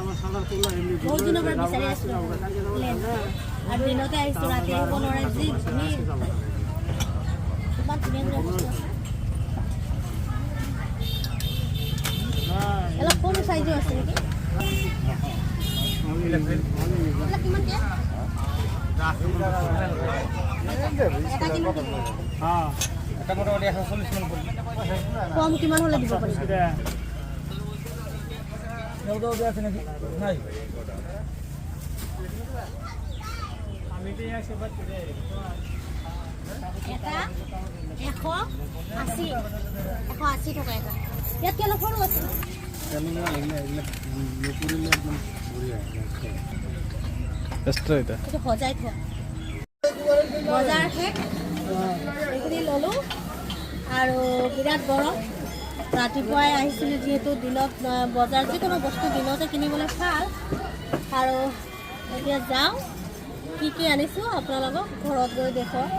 বহুত দিনৰ পৰা বিচাৰি আছোঁ আৰু দিনতে আহিছোঁ ৰাতি আহিব নোৱাৰে যি ভিৰ ইমান ধুনীয়া ধুনীয়া বস্তু আছে অলপ সৰু চাইজো আছে নেকি কিমানকৈ এটা কিমান এটা মোটামুটি 140 মান পড়বে কম কিমান হলে দিব পাৰিব নেউদাও আছে নাকি নাই এটা 180 টকা এটা ইয়াত কি অলপ সৰু আছে এক্সট্ৰা এটা এইটো সজাই থোৱা বজাৰ শেষ এইখিনি ল'লোঁ আৰু বিৰাট গৰম ৰাতিপুৱাই আহিছিলোঁ যিহেতু দিনত বজাৰ যিকোনো বস্তু দিনতে কিনিবলৈ ভাল আৰু এতিয়া যাওঁ কি আনিছোঁ আপোনালোকক ঘৰত গৈ দেখুৱাওঁ